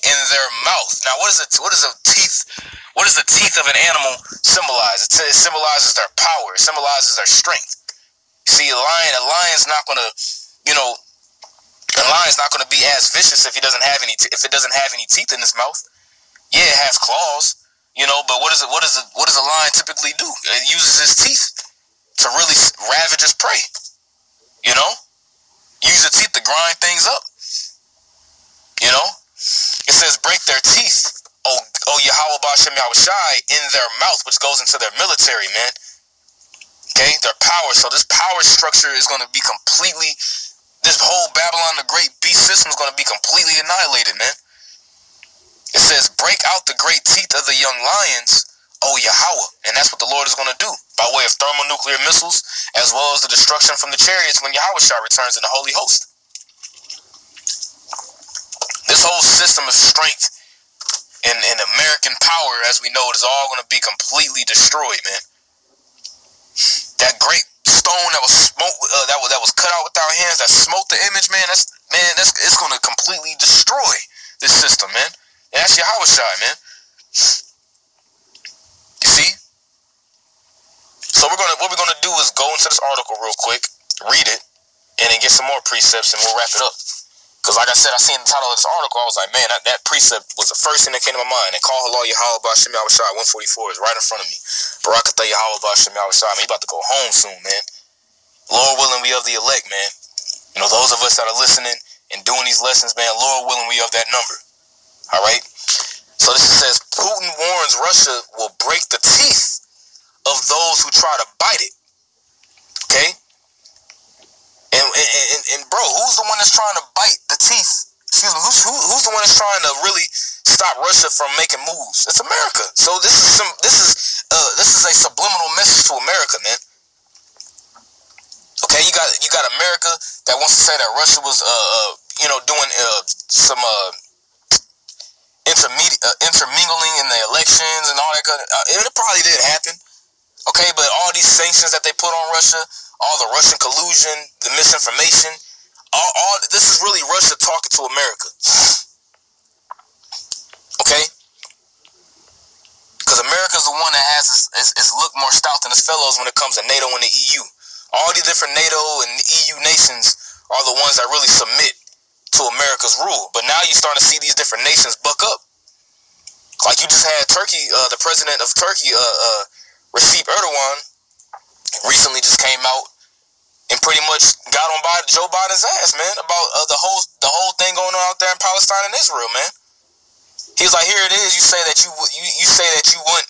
in their mouth. Now, what is a teeth? What does the teeth of an animal symbolize? It symbolizes their power. It symbolizes their strength. See, a lion's not gonna, a lion's not gonna be as vicious if it doesn't have any teeth in his mouth. Yeah, it has claws, but what does a lion typically do? It uses its teeth to really ravage its prey. Use the teeth to grind things up. It says break their teeth, oh Yahweh Ba'Shem Yahushai, in their mouth, which goes into their military, man. Okay, their power. So this power structure is going to be this whole Babylon the Great beast system is going to be completely annihilated, man. It says break out the great teeth of the young lions, O Yahweh. And that's what the Lord is going to do by way of thermonuclear missiles, as well as the destruction from the chariots when Yahushua returns in the holy host. This whole system of strength and American power, as we know it, is all going to be completely destroyed, man. That great stone that was that was cut out with our hands, that smote the image, man. It's going to completely destroy this system, man. And that's Yahushua, man. You see? So what we're gonna do is go into this article real quick, read it, and then get some more precepts, and we'll wrap it up. Because like I said, I seen the title of this article, I was like, man, that precept was the first thing that came to my mind. And call Halal Yahweh Ba'Shem Yahushai 144 is right in front of me. Barakatah Yahweh Ba'Shem Yahushai, man, he about to go home soon, man. Lord willing, we of the elect, man. Those of us that are listening and doing these lessons, man, Lord willing, we of that number. All right? So this says, Putin warns Russia will break the teeth of those who try to bite it. Okay? And bro, who's the one that's trying to bite the teeth? Excuse me, who's the one that's trying to really stop Russia from making moves? It's America. So this is a subliminal message to America, man. Okay, you got America that wants to say that Russia was doing some intermingling in the elections and all that kind of, it probably did happen. Okay, but all these sanctions that they put on Russia, all the Russian collusion, the misinformation, all this is really Russia talking to America. Okay? Because America's the one that has its look more stout than its fellows when it comes to NATO and the EU. All these different NATO and EU nations are the ones that really submit to America's rule. But now you're starting to see these different nations buck up. Like you just had Turkey, the president of Turkey, Recep Erdogan, recently just came out and pretty much got on by Joe Biden's ass, man, about the whole thing going on out there in Palestine and Israel, man. He's like, here it is. You say that you say that you want,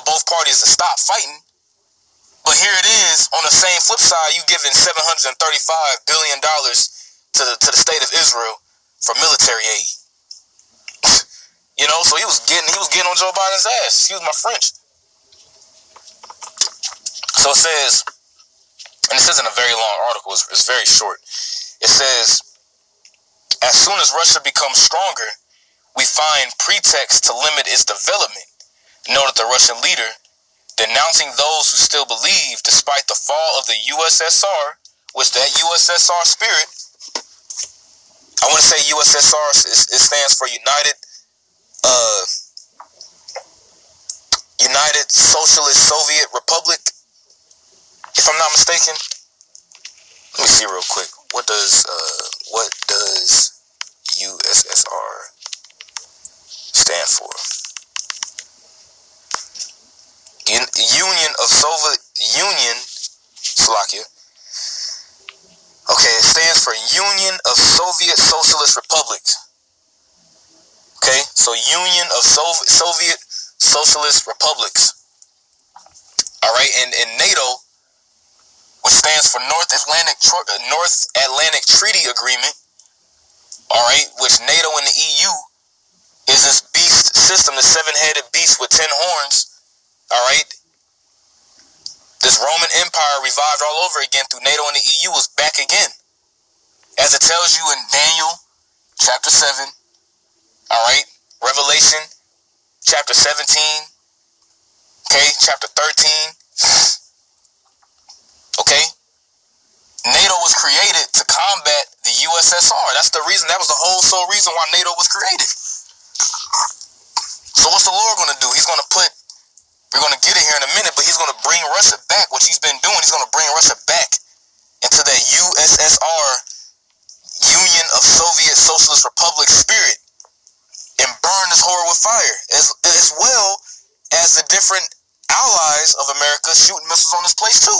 both parties to stop fighting, but here it is on the same flip side. You giving $735 billion to the state of Israel for military aid. So he was getting on Joe Biden's ass. Excuse my French. So it says, and this isn't a very long article, it's very short. It says, as soon as Russia becomes stronger, we find pretext to limit its development, noted the Russian leader, denouncing those who still believe, despite the fall of the USSR, which that USSR spirit, I want to say USSR, it stands for United Socialist Soviet Republic, if I'm not mistaken. Let me see real quick. What does USSR stand for? Union of Soviet Union, Slovakia. Okay, it stands for Union of Soviet Socialist Republics. Okay, so Union of Soviet Socialist Republics. All right, and NATO, which stands for North Atlantic Treaty Agreement. All right, which NATO and the EU is this beast system, the seven-headed beast with 10 horns. All right, this Roman Empire revived all over again through NATO and the EU is back again, as it tells you in Daniel chapter 7. All right, Revelation chapter 17. Okay, chapter 13. Okay, NATO was created to combat the USSR. That's the reason. That was the whole sole reason why NATO was created. So what's the Lord going to do? We're going to get it here in a minute, but he's going to bring Russia back, which he's been doing. He's going to bring Russia back into that USSR, Union of Soviet Socialist Republic spirit, and burn this horror with fire, as well as the different allies of America shooting missiles on this place too.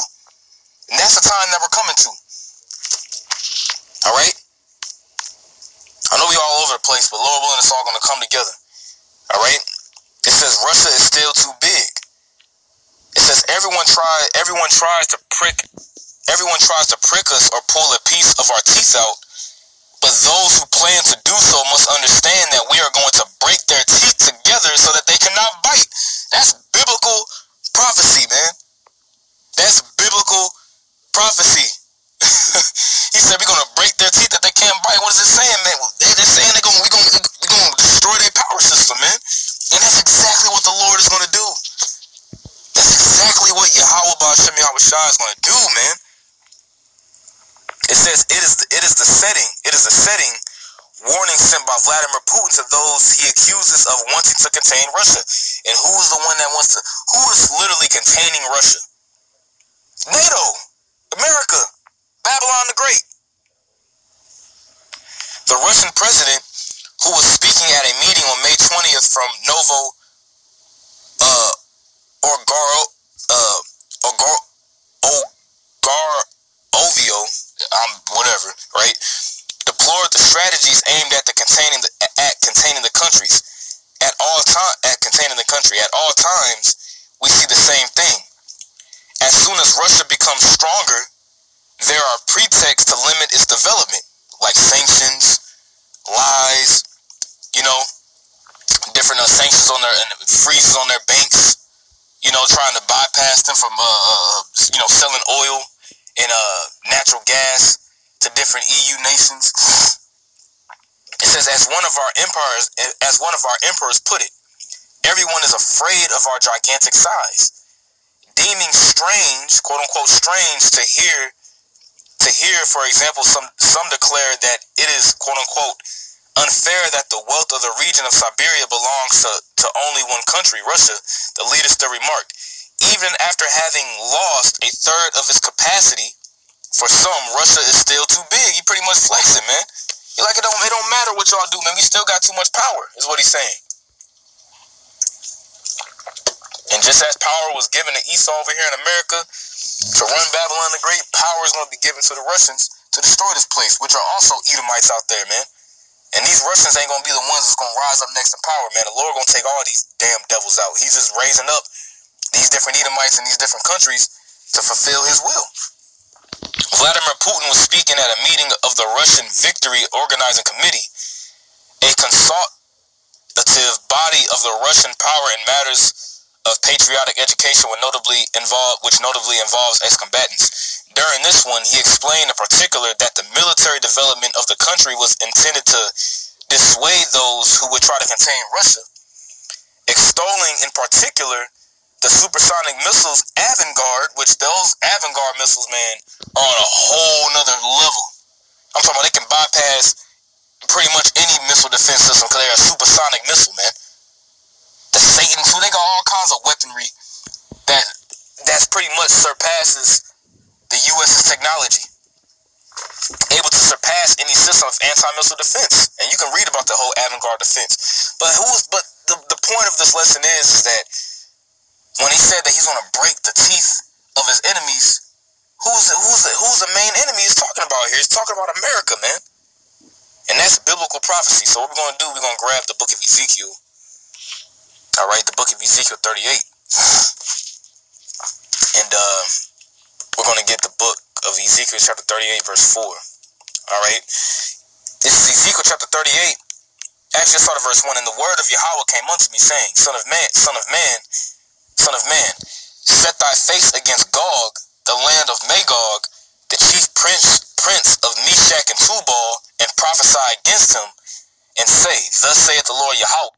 And that's the time that we're coming to. All right? I know we all over the place, but Lord willing, it's all going to come together. All right? It says Russia is still too big. It says everyone tries to prick us or pull a piece of our teeth out, but those who plan to do so must understand that we are going to break their teeth together so that they cannot bite. That's biblical prophecy, man. That's biblical prophecy. He said we're going to break their teeth that they can't bite. What is it saying, man? They're saying we're going to destroy their power system, man. And that's exactly what the Lord is going to do. That's exactly what Yahweh Ba'Shem Yahweh Shai is going to do, man. It says it is the setting warning sent by Vladimir Putin to those he accuses of wanting to contain Russia. And who is the one that who is literally containing Russia? NATO, America, Babylon the Great. The Russian president, who was speaking at a meeting on May 20th from whatever, right? Deplored the strategies aimed at containing the countries. At all times, we see the same thing. As soon as Russia becomes stronger, there are pretexts to limit its development, like sanctions, lies, different sanctions on their and freezes on their banks, trying to bypass them from selling oil and natural gas to different EU nations. It says, as one of our emperors put it, everyone is afraid of our gigantic size, deeming strange, quote unquote, strange to hear, for example, some declare that it is, quote unquote, unfair that the wealth of the region of Siberia belongs to only one country, Russia. The leader still remarked, even after having lost a third of its capacity, for some, Russia is still too big. He pretty much flexing, man. He like, it don't matter what y'all do, man. We still got too much power, is what he's saying. And just as power was given to Esau over here in America to run Babylon the Great, power is going to be given to the Russians to destroy this place, which are also Edomites out there, man. And these Russians ain't going to be the ones that's going to rise up next in power, man. The Lord going to take all these damn devils out. He's just raising up these different Edomites in these different countries to fulfill his will. Vladimir Putin was speaking at a meeting of the Russian Victory Organizing Committee, a consultative body of the Russian power in matters of patriotic education, which notably involves ex-combatants. During this one, he explained in particular that the military development of the country was intended to dissuade those who would try to contain Russia, extolling in particular the supersonic missiles Avangard, which those Avangard missiles, man, are on a whole nother level. I'm talking about they can bypass pretty much any missile defense system because they're a supersonic missile, man. The Satan too, they got all kinds of weaponry that's pretty much surpasses the U.S.'s technology. Able to surpass any system of anti-missile defense. And you can read about the whole Avangard defense. But the point of this lesson is that when he said that he's going to break the teeth of his enemies, who's the main enemy he's talking about here? He's talking about America, man. And that's biblical prophecy. So what we're going to do, we're going to grab the book of Ezekiel. All right, the book of Ezekiel 38. And we're going to get the book of Ezekiel chapter 38, verse 4. All right. This is Ezekiel chapter 38. Actually, I start at verse 1. And the word of Yahweh came unto me, saying, Son of man, set thy face against Gog, the land of Magog, the chief prince of Meshach and Tubal, and prophesy against him, and say, Thus saith the Lord Yahweh,